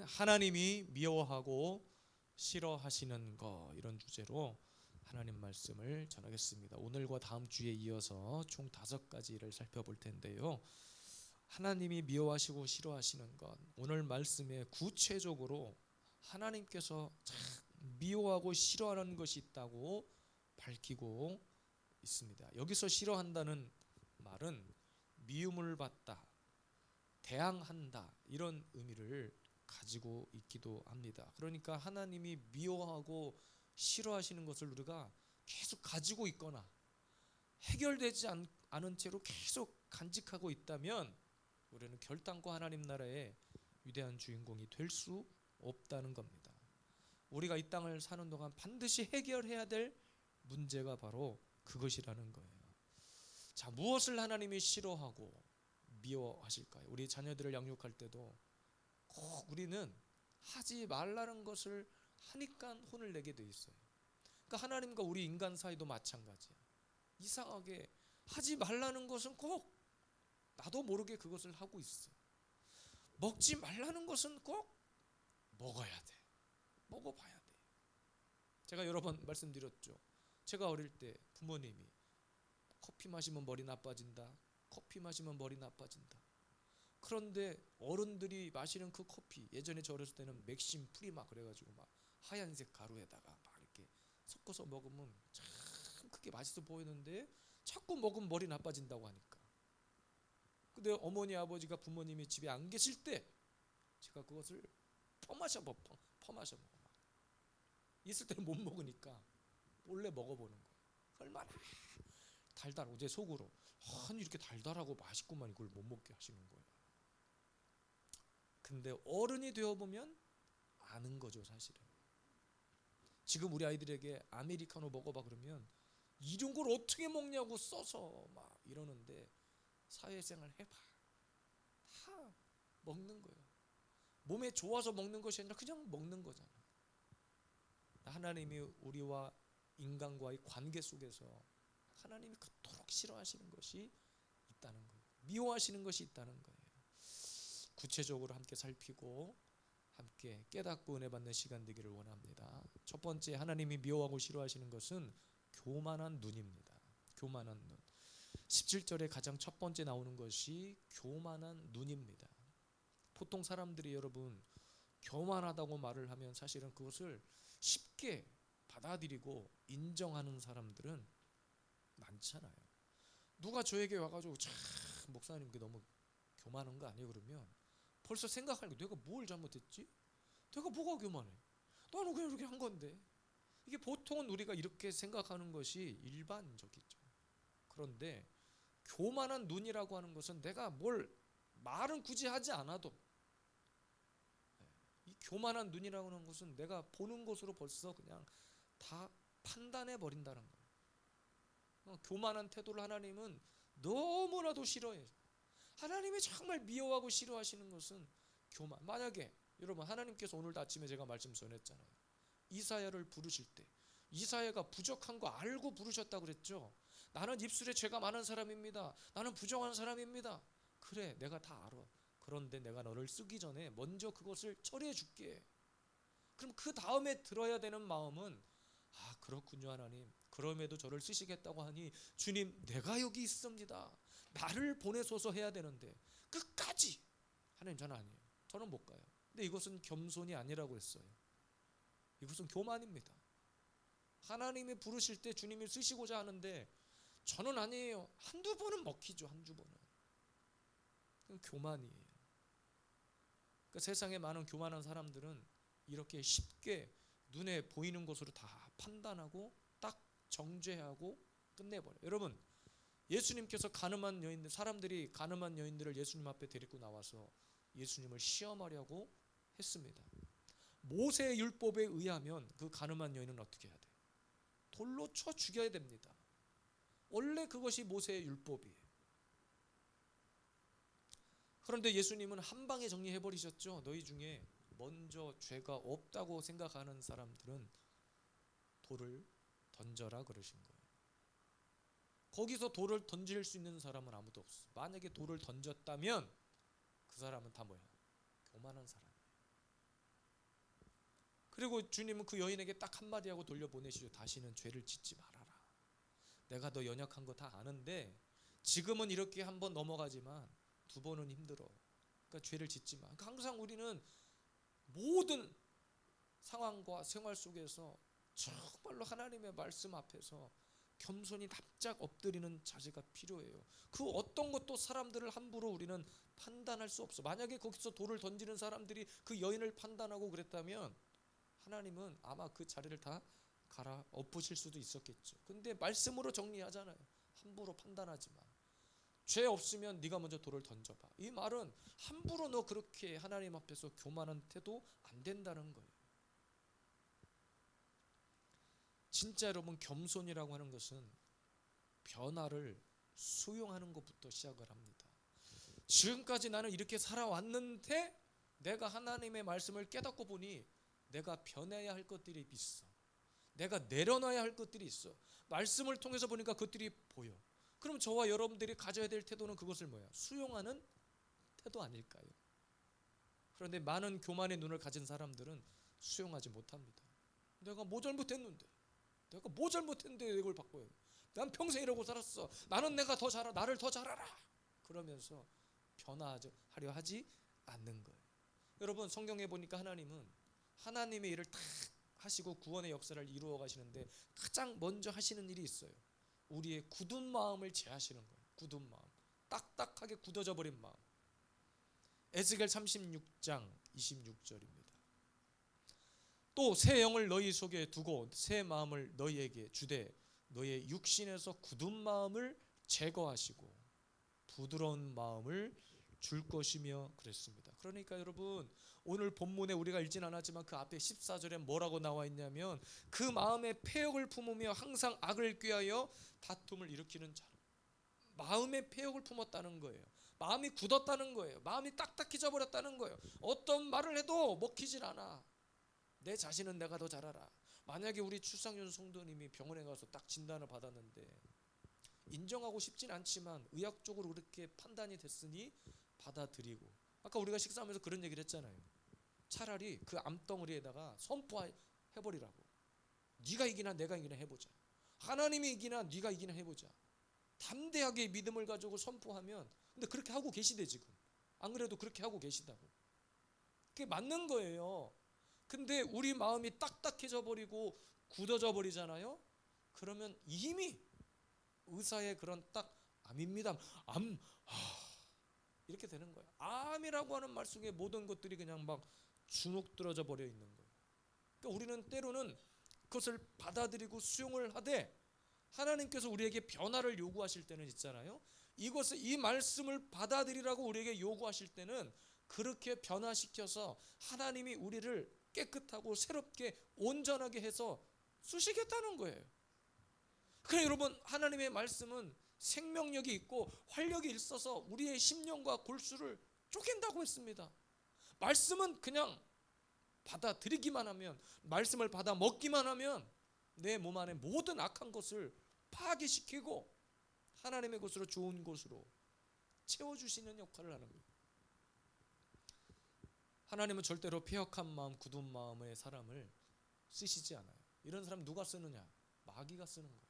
하나님이 미워하고 싫어하시는 것, 이런 주제로 하나님 말씀을 전하겠습니다. 오늘과 다음 주에 이어서 총 5가지를 살펴볼 텐데요. 하나님이 미워하시고 싫어하시는 것, 오늘 말씀에 구체적으로 하나님께서 참 미워하고 싫어하는 것이 있다고 밝히고 있습니다. 여기서 싫어한다는 말은 미움을 받다, 대항한다, 이런 의미를 가지고 있기도 합니다. 그러니까 하나님이 미워하고 싫어하시는 것을 우리가 계속 가지고 있거나 해결되지 않은 채로 계속 간직하고 있다면 우리는 결단코 하나님 나라의 위대한 주인공이 될 수 없다는 겁니다. 우리가 이 땅을 사는 동안 반드시 해결해야 될 문제가 바로 그것이라는 거예요. 자, 무엇을 하나님이 싫어하고 미워하실까요? 우리 자녀들을 양육할 때도 꼭 우리는 하지 말라는 것을 하니까 혼을 내게 돼 있어요. 그러니까 하나님과 우리 인간 사이도 마찬가지야. 이상하게 하지 말라는 것은 꼭 나도 모르게 그것을 하고 있어. 먹지 말라는 것은 꼭 먹어야 돼. 먹어봐야 돼. 제가 여러 번 말씀드렸죠. 제가 어릴 때 부모님이 커피 마시면 머리 나빠진다, 커피 마시면 머리 나빠진다. 그런데 어른들이 마시는 그 커피, 예전에 저 어렸을 때는 맥심 프리마 그래가지고 막 하얀색 가루에다가 막 이렇게 섞어서 먹으면 참 그게 맛있어 보이는데 자꾸 먹으면 머리 나빠진다고 하니까. 근데 어머니 아버지가 부모님이 집에 안 계실 때 제가 그것을 퍼마셔 먹어. 있을 때는 못 먹으니까 몰래 먹어보는 거예요. 얼마나 달달하고 제 속으로 아니 이렇게 달달하고 맛있구만 이걸 못 먹게 하시는 거예요. 근데 어른이 되어보면 아는 거죠, 사실은. 지금 우리 아이들에게 아메리카노 먹어봐 그러면 이런 걸 어떻게 먹냐고 써서 막 이러는데 사회생활 해봐. 다 먹는 거예요. 몸에 좋아서 먹는 것이 아니라 그냥 먹는 거잖아. 하나님이 우리와 인간과의 관계 속에서 하나님이 그토록 싫어하시는 것이 있다는 거예요. 미워하시는 것이 있다는 거예요. 구체적으로 함께 살피고 함께 깨닫고 은혜 받는 시간 되기를 원합니다. 첫 번째, 하나님이 미워하고 싫어하시는 것은 교만한 눈입니다. 교만한 눈. 17절에 가장 첫 번째 나오는 것이 교만한 눈입니다. 보통 사람들이 여러분 교만하다고 말을 하면 사실은 그것을 쉽게 받아들이고 인정하는 사람들은 많잖아요. 누가 저에게 와가지고 참 목사님 그 너무 교만한 거 아니에요? 그러면 벌써 생각하는 거, 내가 뭘 잘못했지? 내가 뭐가 교만해? 나는 그냥 이렇게 한 건데. 이게 보통은 우리가 이렇게 생각하는 것이 일반적이죠. 그런데 교만한 눈이라고 하는 것은 내가 뭘 말은 굳이 하지 않아도 이 교만한 눈이라고 하는 것은 내가 보는 것으로 벌써 그냥 다 판단해 버린다는 거예요. 교만한 태도를 하나님은 너무나도 싫어해요. 하나님이 정말 미워하고 싫어하시는 것은 교만. 만약에 여러분 하나님께서 오늘 아침에 제가 말씀 전했잖아요. 이사야를 부르실 때 이사야가 부족한 거 알고 부르셨다고 그랬죠. 나는 입술에 죄가 많은 사람입니다. 나는 부정한 사람입니다. 그래, 내가 다 알아. 그런데 내가 너를 쓰기 전에 먼저 그것을 처리해 줄게. 그럼 그 다음에 들어야 되는 마음은 아, 그렇군요 하나님. 그럼에도 저를 쓰시겠다고 하니 주님, 내가 여기 있습니다. 나를 보내소서 해야 되는데 끝까지 하나님, 저는 아니에요. 저는 못 가요. 근데 이것은 겸손이 아니라고 했어요. 이것은 교만입니다. 하나님이 부르실 때 주님이 쓰시고자 하는데 저는 아니에요. 한두 번은 먹히죠. 한두 번은. 그건 교만이에요. 그러니까 세상에 많은 교만한 사람들은 이렇게 쉽게 눈에 보이는 것으로 다 판단하고 딱 정죄하고 끝내버려요. 여러분, 예수님께서 가늠한 여인들, 사람들이 가늠한 여인들을 예수님 앞에 데리고 나와서 예수님을 시험하려고 했습니다. 모세의 율법에 의하면 그 가늠한 여인은 어떻게 해야 돼? 돌로 쳐 죽여야 됩니다. 원래 그것이 모세의 율법이에요. 그런데 예수님은 한 방에 정리해 버리셨죠. 너희 중에 먼저 죄가 없다고 생각하는 사람들은 돌을 던져라 그러신 거예요. 거기서 돌을 던질 수 있는 사람은 아무도 없어. 만약에 돌을 던졌다면 그 사람은 다 뭐야? 교만한 사람이에요. 그리고 주님은 그 여인에게 딱 한마디 하고 돌려보내시죠. 다시는 죄를 짓지 말아라. 내가 너 연약한 거 다 아는데 지금은 이렇게 한 번 넘어가지만 두 번은 힘들어. 그러니까 죄를 짓지 마. 그러니까 항상 우리는 모든 상황과 생활 속에서 정말로 하나님의 말씀 앞에서 겸손히 납작 엎드리는 자세가 필요해요. 그 어떤 것도 사람들을 함부로 우리는 판단할 수 없어. 만약에 거기서 돌을 던지는 사람들이 그 여인을 판단하고 그랬다면 하나님은 아마 그 자리를 다 갈아 엎으실 수도 있었겠죠. 근데 말씀으로 정리하잖아요. 함부로 판단하지 마. 죄 없으면 네가 먼저 돌을 던져봐. 이 말은 함부로 너 그렇게 하나님 앞에서 교만한 태도 안 된다는 거예요. 진짜 여러분, 겸손이라고 하는 것은 변화를 수용하는 것부터 시작을 합니다. 지금까지 나는 이렇게 살아왔는데 내가 하나님의 말씀을 깨닫고 보니 내가 변해야 할 것들이 있어. 내가 내려놔야 할 것들이 있어. 말씀을 통해서 보니까 그것들이 보여. 그럼 저와 여러분들이 가져야 될 태도는 그것을 뭐야? 수용하는 태도 아닐까요? 그런데 많은 교만의 눈을 가진 사람들은 수용하지 못합니다. 내가 뭐 잘못했는데? 내가 뭐 잘못했는데 이걸 바꿔요? 난 평생 이러고 살았어. 나는 내가 더 잘하, 나를 더 잘하라. 그러면서 변화하려 하지 않는 거예요. 여러분, 성경에 보니까 하나님은 하나님의 일을 다 하시고 구원의 역사를 이루어 가시는데 가장 먼저 하시는 일이 있어요. 우리의 굳은 마음을 제하시는 거예요. 굳은 마음, 딱딱하게 굳어져 버린 마음. 에스겔 36장 26절입니다. 또 새 영을 너희 속에 두고 새 마음을 너희에게 주되 너희의 육신에서 굳은 마음을 제거하시고 부드러운 마음을 줄 것이며 그랬습니다. 그러니까 여러분, 오늘 본문에 우리가 읽진 않았지만 그 앞에 14절에 뭐라고 나와 있냐면 그 마음에 패역을 품으며 항상 악을 꾀하여 다툼을 일으키는 자로. 마음에 패역을 품었다는 거예요. 마음이 굳었다는 거예요. 마음이 딱딱해져 버렸다는 거예요. 어떤 말을 해도 먹히질 않아. 내 자신은 내가 더 잘 알아. 만약에 우리 추상윤 성도님이 병원에 가서 딱 진단을 받았는데 인정하고 싶진 않지만 의학적으로 그렇게 판단이 됐으니 받아들이고, 아까 우리가 식사하면서 그런 얘기를 했잖아요. 차라리 그 암덩어리에다가 선포해버리라고. 네가 이기나 내가 이기나 해보자. 하나님이 이기나 네가 이기나 해보자. 담대하게 믿음을 가지고 선포하면, 근데 그렇게 하고 계시대 지금. 안 그래도 그렇게 하고 계시다고. 그게 맞는 거예요. 근데 우리 마음이 딱딱해져 버리고 굳어져 버리잖아요. 그러면 이미 의사의 그런 딱 암입니다. 이렇게 되는 거예요. 암이라고 하는 말 속에 모든 것들이 그냥 막 주눅들어져 버려 있는 거예요. 그러니까 우리는 때로는 그것을 받아들이고 수용을 하되 하나님께서 우리에게 변화를 요구하실 때는 있잖아요. 이 말씀을 받아들이라고 우리에게 요구하실 때는 그렇게 변화시켜서 하나님이 우리를 깨끗하고 새롭게 온전하게 해서 쓰시겠다는 거예요. 그래 여러분, 하나님의 말씀은 생명력이 있고 활력이 있어서 우리의 심령과 골수를 쪼갠다고 했습니다. 말씀은 그냥 받아들이기만 하면, 말씀을 받아 먹기만 하면 내 몸 안에 모든 악한 것을 파괴시키고 하나님의 것으로 좋은 것으로 채워주시는 역할을 하는 거예요. 하나님은 절대로 패역한 마음, 굳은 마음의 사람을 쓰시지 않아요. 이런 사람 누가 쓰느냐? 마귀가 쓰는 거예요.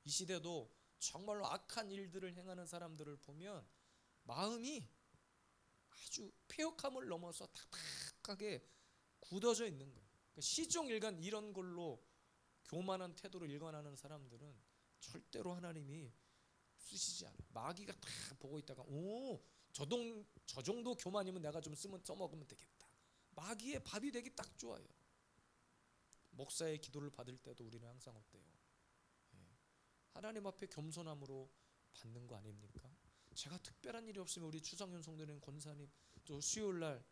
이 시대도 정말로 악한 일들을 행하는 사람들을 보면 마음이 아주 패역함을 넘어서 탁탁하게 굳어져 있는 거예요. 그러니까 시종일관 이런 걸로 교만한 태도로 일관하는 사람들은 절대로 하나님이 쓰시지 않아요. 마귀가 다 보고 있다가 저 정도 교만이면 내가 좀 써먹으면 되겠다. 마귀의 밥이 되기 딱 좋아요. 목사의 기도를 받을 때도 우리는 항상 어때요? 하나님 앞에 겸손함으로 받는 거 아닙니까? 제가 특별한 일이 없으면 우리 추상윤 성도님 권사님 또 수요일날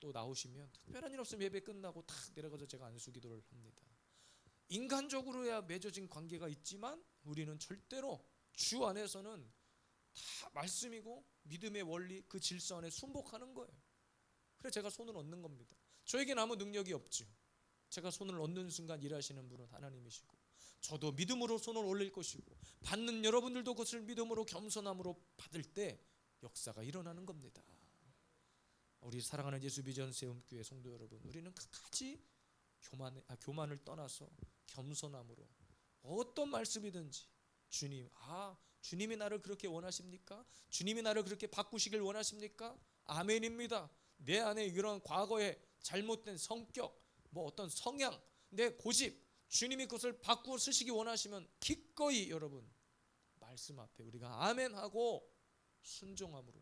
또 나오시면 특별한 일 없으면 예배 끝나고 탁 내려가서 제가 안수 기도를 합니다. 인간적으로야 맺어진 관계가 있지만 우리는 절대로 주 안에서는 다 말씀이고 믿음의 원리, 그 질서 안에 순복하는 거예요. 그래서 제가 손을 얻는 겁니다. 저에게는 아무 능력이 없죠. 제가 손을 얻는 순간 일하시는 분은 하나님이시고 저도 믿음으로 손을 올릴 것이고 받는 여러분들도 그것을 믿음으로 겸손함으로 받을 때 역사가 일어나는 겁니다. 우리 사랑하는 예수 비전 세움교회 성도 여러분, 우리는 끝까지 교만을 떠나서 겸손함으로 어떤 말씀이든지 주님이 나를 그렇게 원하십니까? 주님이 나를 그렇게 바꾸시길 원하십니까? 아멘입니다. 내 안에 이런 과거의 잘못된 성격, 어떤 성향, 내 고집, 주님이 그것을 바꾸어 쓰시기 원하시면 기꺼이 여러분 말씀 앞에 우리가 아멘하고 순종함으로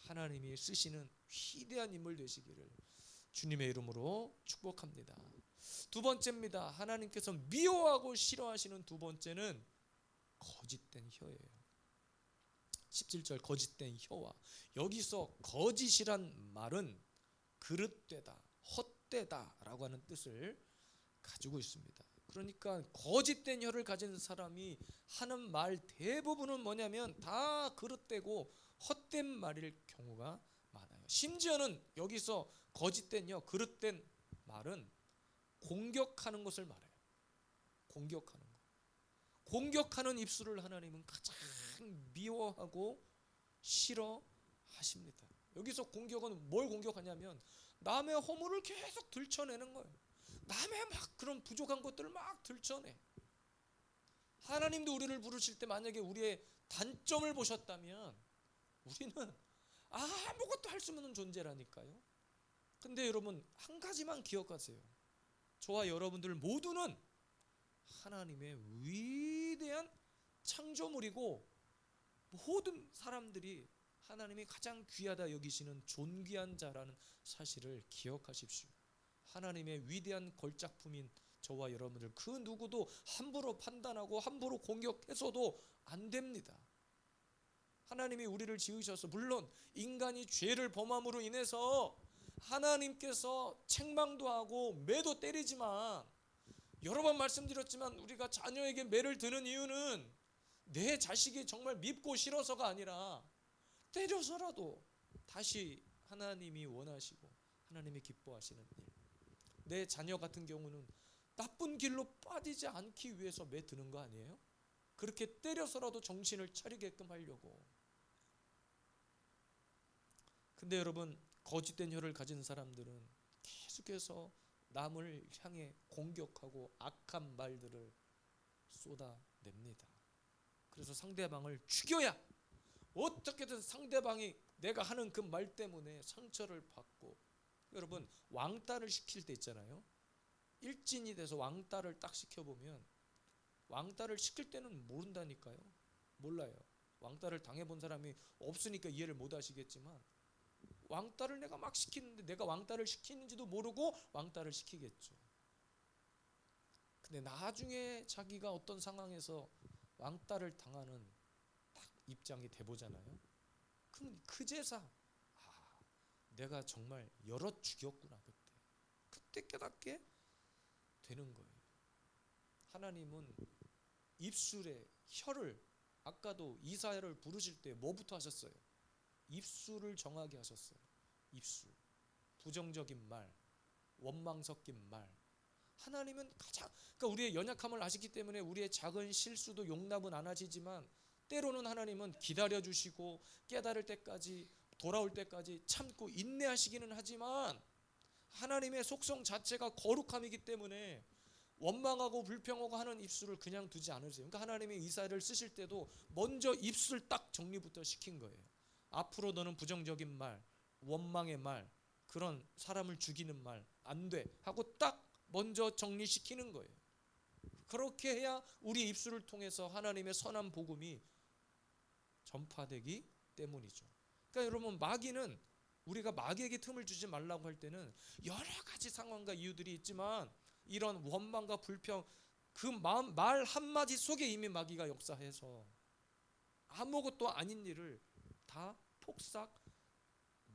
하나님이 쓰시는 위대한 인물 되시기를 주님의 이름으로 축복합니다. 두 번째입니다. 하나님께서 미워하고 싫어하시는 두 번째는 거짓된 혀예요. 17절 거짓된 혀와, 여기서 거짓이란 말은 그릇되다, 헛되다 라고 하는 뜻을 가지고 있습니다. 그러니까 거짓된 혀를 가진 사람이 하는 말 대부분은 뭐냐면 다 그릇되고 헛된 말일 경우가 많아요. 심지어는 여기서 거짓된 혀, 그릇된 말은 공격하는 것을 말해요. 공격하는 입술을 하나님은 가장 미워하고 싫어하십니다. 여기서 공격은 뭘 공격하냐면 남의 허물을 계속 들춰내는 거예요. 남의 막 그런 부족한 것들을 막 들춰내. 하나님도 우리를 부르실 때 만약에 우리의 단점을 보셨다면 우리는 아무것도 할 수 없는 존재라니까요. 근데 여러분 한 가지만 기억하세요. 저와 여러분들 모두는 하나님의 위대한 창조물이고 모든 사람들이 하나님이 가장 귀하다 여기시는 존귀한 자라는 사실을 기억하십시오. 하나님의 위대한 걸작품인 저와 여러분들 그 누구도 함부로 판단하고 함부로 공격해서도 안 됩니다. 하나님이 우리를 지으셔서 물론 인간이 죄를 범함으로 인해서 하나님께서 책망도 하고 매도 때리지만 여러 번 말씀드렸지만 우리가 자녀에게 매를 드는 이유는 내 자식이 정말 밉고 싫어서가 아니라 때려서라도 다시 하나님이 원하시고 하나님이 기뻐하시는 일, 내 자녀 같은 경우는 나쁜 길로 빠지지 않기 위해서 매 드는 거 아니에요? 그렇게 때려서라도 정신을 차리게끔 하려고. 근데 여러분 거짓된 혀를 가진 사람들은 계속해서 남을 향해 공격하고 악한 말들을 쏟아냅니다. 그래서 상대방을 죽여야 어떻게든 상대방이 내가 하는 그 말 때문에 상처를 받고, 여러분 왕따를 시킬 때 있잖아요. 일진이 돼서 왕따를 딱 시켜보면 왕따를 시킬 때는 모른다니까요. 몰라요. 왕따를 당해본 사람이 없으니까 이해를 못 하시겠지만 왕따를 내가 막 시키는데 내가 왕따를 시키는지도 모르고 왕따를 시키겠죠. 근데 나중에 자기가 어떤 상황에서 왕따를 당하는 딱 입장이 돼보잖아요. 그럼 그제서 내가 정말 여러 죽였구나. 그때 깨닫게 되는 거예요. 하나님은 입술에 혀를, 아까도 이사야를 부르실 때 뭐부터 하셨어요? 입술을 정하게 하셨어요. 입술, 부정적인 말, 원망 섞인 말. 하나님은 그러니까 우리의 연약함을 아시기 때문에 우리의 작은 실수도 용납은 안 하시지만 때로는 하나님은 기다려주시고 깨달을 때까지, 돌아올 때까지 참고 인내하시기는 하지만 하나님의 속성 자체가 거룩함이기 때문에 원망하고 불평하고 하는 입술을 그냥 두지 않으세요. 그러니까 하나님이 이사야를 쓰실 때도 먼저 입술 딱 정리부터 시킨 거예요. 앞으로 너는 부정적인 말, 원망의 말, 그런 사람을 죽이는 말 안 돼 하고 딱 먼저 정리시키는 거예요. 그렇게 해야 우리 입술을 통해서 하나님의 선한 복음이 전파되기 때문이죠. 그러니까 여러분 마귀는, 우리가 마귀에게 틈을 주지 말라고 할 때는 여러 가지 상황과 이유들이 있지만 이런 원망과 불평, 그 말 한마디 속에 이미 마귀가 역사해서 아무것도 아닌 일을 다 폭삭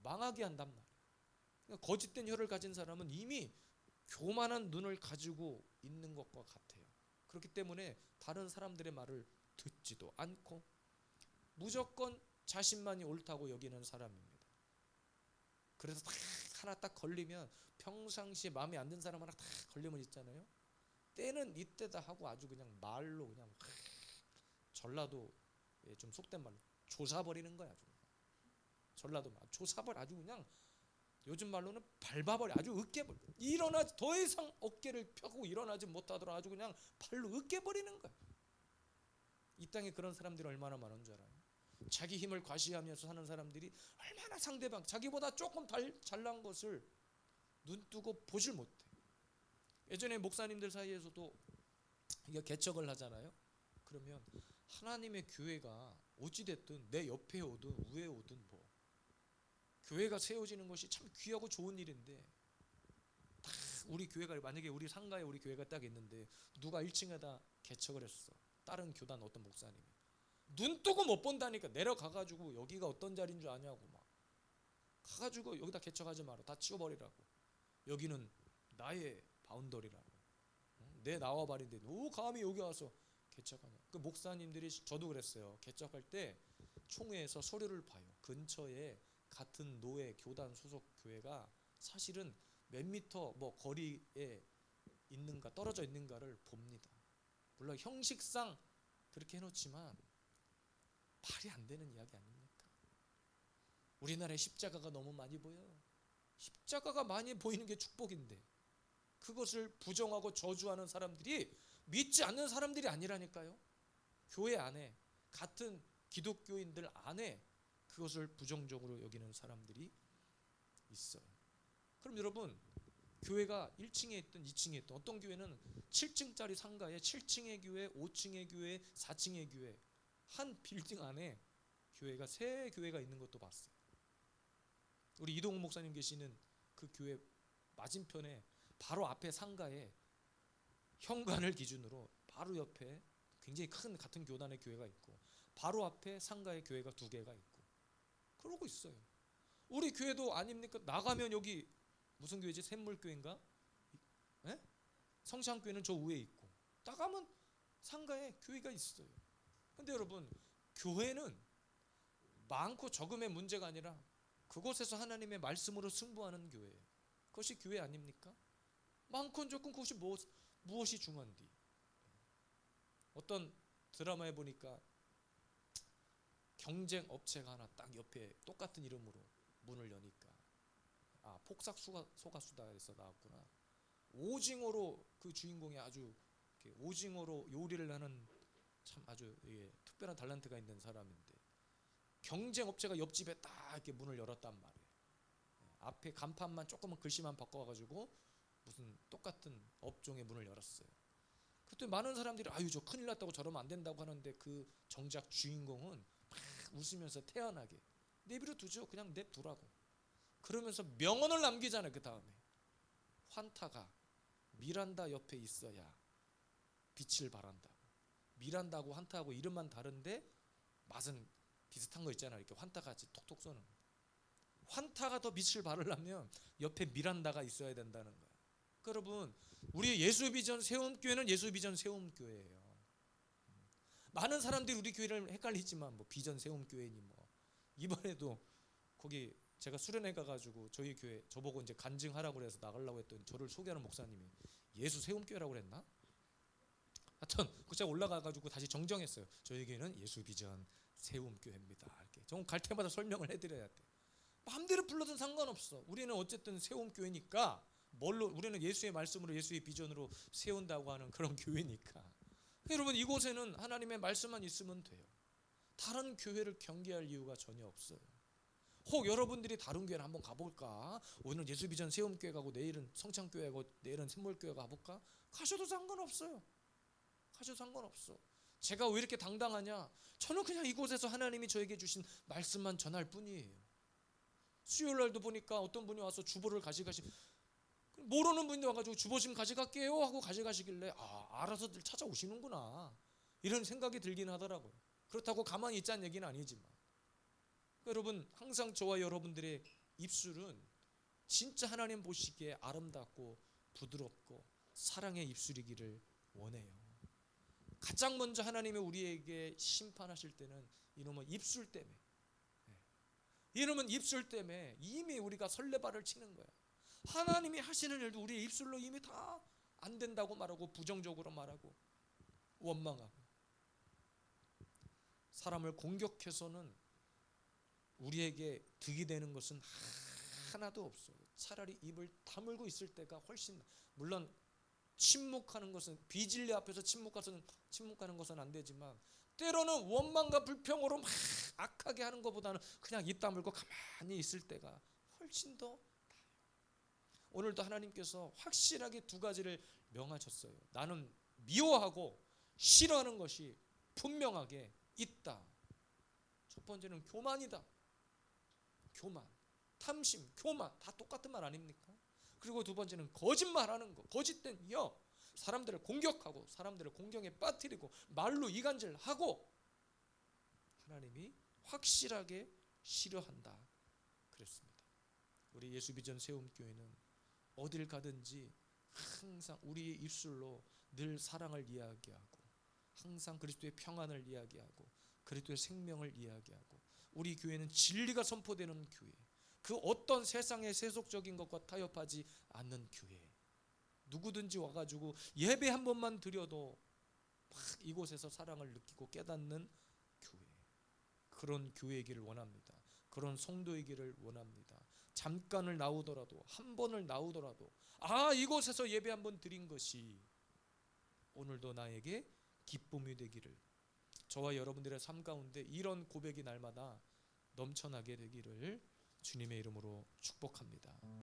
망하게 한단 말이에요. 그러니까 거짓된 혀를 가진 사람은 이미 교만한 눈을 가지고 있는 것과 같아요. 그렇기 때문에 다른 사람들의 말을 듣지도 않고 무조건 자신만이 옳다고 여기는 사람입니다. 그래서 하나 딱 걸리면 평상시에 마음에 안 드는 사람 하나 딱 걸리면 있잖아요. 때는 이때다 하고 아주 그냥 말로 그냥 전라도 좀 속된 말로 조사버리는 거야. 아주 전라도 말 조사벌 아주 그냥 요즘 말로는 밟아버려. 아주 으깨버려. 일어나 더 이상 어깨를 펴고 일어나지 못하도록 아주 그냥 발로 으깨버리는 거야. 이 땅에 그런 사람들이 얼마나 많은 줄 알아요? 자기 힘을 과시하면서 사는 사람들이 얼마나 상대방 자기보다 조금 잘난 것을 눈뜨고 보질 못해. 예전에 목사님들 사이에서도 이게 개척을 하잖아요. 그러면 하나님의 교회가 어찌됐든 내 옆에 오든 위에 오든 뭐 교회가 세워지는 것이 참 귀하고 좋은 일인데, 다 우리 교회가 만약에 우리 상가에 우리 교회가 딱 있는데 누가 1층에다 개척을 했어. 다른 교단 어떤 목사님이 눈 뜨고 못 본다니까 내려가가지고 여기가 어떤 자리인 줄 아냐고 막 가가지고 여기다 개척하지 마라. 다 치워버리라고. 여기는 나의 바운더리라고. 내 나와바리인데 너 감히 여기 와서 개척하냐. 그 목사님들이, 저도 그랬어요. 개척할 때 총회에서 서류를 봐요. 근처에 같은 노예 교단 소속 교회가 사실은 몇 미터 뭐 거리에 있는가 떨어져 있는가를 봅니다. 물론 형식상 그렇게 해놓지만 말이 안 되는 이야기 아닙니까? 우리나라에 십자가가 너무 많이 보여요. 십자가가 많이 보이는 게 축복인데 그것을 부정하고 저주하는 사람들이 믿지 않는 사람들이 아니라니까요. 교회 안에 같은 기독교인들 안에 그것을 부정적으로 여기는 사람들이 있어요. 그럼 여러분, 교회가 1층에 있든 2층에 있든, 어떤 교회는 7층짜리 상가에 7층의 교회, 5층의 교회, 4층의 교회, 한 빌딩 안에 교회가 세 교회가 있는 것도 봤어요. 우리 이동욱 목사님 계시는 그 교회 맞은편에 바로 앞에 상가에 현관을 기준으로 바로 옆에 굉장히 큰 같은 교단의 교회가 있고, 바로 앞에 상가에 교회가 2개가 있고 그러고 있어요. 우리 교회도 아닙니까? 나가면 여기 무슨 교회지? 샘물교회인가? 네? 성창교회는 저 위에 있고, 나가면 상가에 교회가 있어요. 근데 여러분, 교회는 많고 적음의 문제가 아니라 그곳에서 하나님의 말씀으로 승부하는 교회예요. 그것이 교회 아닙니까? 많건 적건 그것이 무엇이 중요한디? 어떤 드라마에 보니까 경쟁 업체가 하나 딱 옆에 똑같은 이름으로 문을 여니까, 아, 폭삭 소가수다에서 나왔구나. 오징어로 그 주인공이 아주 오징어로 요리를 하는 참 아주 특별한 탤런트가 있는 사람인데, 경쟁 업체가 옆집에 딱 이렇게 문을 열었단 말이에요. 앞에 간판만 조금만 글씨만 바꿔가지고 무슨 똑같은 업종의 문을 열었어요. 그때 많은 사람들이 아유 저 큰일 났다고 저러면 안 된다고 하는데, 그 정작 주인공은 막 웃으면서 태연하게 내버려 두죠. 그냥 냅두라고. 그러면서 명언을 남기잖아요. 그 다음에 환타가 미란다 옆에 있어야 빛을 발한다고. 미란다하고 환타하고 이름만 다른데 맛은 비슷한 거 있잖아요. 이렇게 환타같이 톡톡 쏘는. 환타가 더 빛을 발하려면 옆에 미란다가 있어야 된다는 거예요. 여러분, 우리 예수비전 세움교회는 예수비전 세움교회예요. 많은 사람들이 우리 교회를 헷갈리지만 뭐 비전 세움교회니 뭐, 이번에도 거기 제가 수련회 가가지고 저희 교회 저보고 이제 간증하라고 그래서 나가려고 했더니 저를 소개하는 목사님이 예수 세움교회라고 그랬나? 하여튼 제가 올라가가지고 다시 정정했어요. 저희 교회는 예수비전 세움교회입니다. 이렇게 정 갈 때마다 설명을 해드려야 돼. 마음대로 불러도 상관없어. 우리는 어쨌든 세움교회니까, 뭘로 우리는 예수의 말씀으로 예수의 비전으로 세운다고 하는 그런 교회니까. 여러분, 이곳에는 하나님의 말씀만 있으면 돼요. 다른 교회를 경계할 이유가 전혀 없어요. 혹 여러분들이 다른 교회를 한번 가볼까? 오늘 예수비전 세움교회 가고 내일은 성창교회 가고 내일은 샘물교회 가볼까? 가셔도 상관없어요. 가셔도 상관없어. 제가 왜 이렇게 당당하냐? 저는 그냥 이곳에서 하나님이 저에게 주신 말씀만 전할 뿐이에요. 수요일날도 보니까 어떤 분이 와서 주보를 모르는 분이 와가지고 주보 좀 가져갈게요 하고 가져가시길래, 아, 알아서들 찾아오시는구나 이런 생각이 들긴 하더라고요. 그렇다고 가만히 있자는 얘기는 아니지만, 여러분, 항상 저와 여러분들의 입술은 진짜 하나님 보시기에 아름답고 부드럽고 사랑의 입술이기를 원해요. 가장 먼저 하나님이 우리에게 심판하실 때는 이놈의 입술 때문에, 이놈은 입술 때문에 이미 우리가 설레발을 치는 거야. 하나님이 하시는 일도 우리의 입술로 이미 다 안 된다고 말하고 부정적으로 말하고 원망하고, 사람을 공격해서는 우리에게 득이 되는 것은 하나도 없어요. 차라리 입을 다물고 있을 때가 훨씬, 물론 침묵하는 것은, 비진리 앞에서 침묵하는 것은 안 되지만, 때로는 원망과 불평으로 막 악하게 하는 것보다는 그냥 입 다물고 가만히 있을 때가 훨씬 더 나아요. 오늘도 하나님께서 확실하게 두 가지를 명하셨어요. 나는 미워하고 싫어하는 것이 분명하게 있다. 첫 번째는 교만이다. 교만, 탐심, 교만 다 똑같은 말 아닙니까? 그리고 두 번째는 거짓말하는 거, 거짓된 여, 사람들을 공격하고 사람들을 공경에 빠뜨리고 말로 이간질하고, 하나님이 확실하게 싫어한다 그랬습니다. 우리 예수비전 세움교회는 어딜 가든지 항상 우리의 입술로 늘 사랑을 이야기하고, 항상 그리스도의 평안을 이야기하고, 그리스도의 생명을 이야기하고, 우리 교회는 진리가 선포되는 교회, 그 어떤 세상의 세속적인 것과 타협하지 않는 교회, 누구든지 와가지고 예배 한 번만 드려도 막 이곳에서 사랑을 느끼고 깨닫는 교회, 그런 교회이기를 원합니다. 그런 성도이기를 원합니다. 잠깐을 나오더라도, 한 번을 나오더라도, 아, 이곳에서 예배 한 번 드린 것이 오늘도 나에게 기쁨이 되기를, 저와 여러분들의 삶 가운데 이런 고백이 날마다 넘쳐나게 되기를 주님의 이름으로 축복합니다.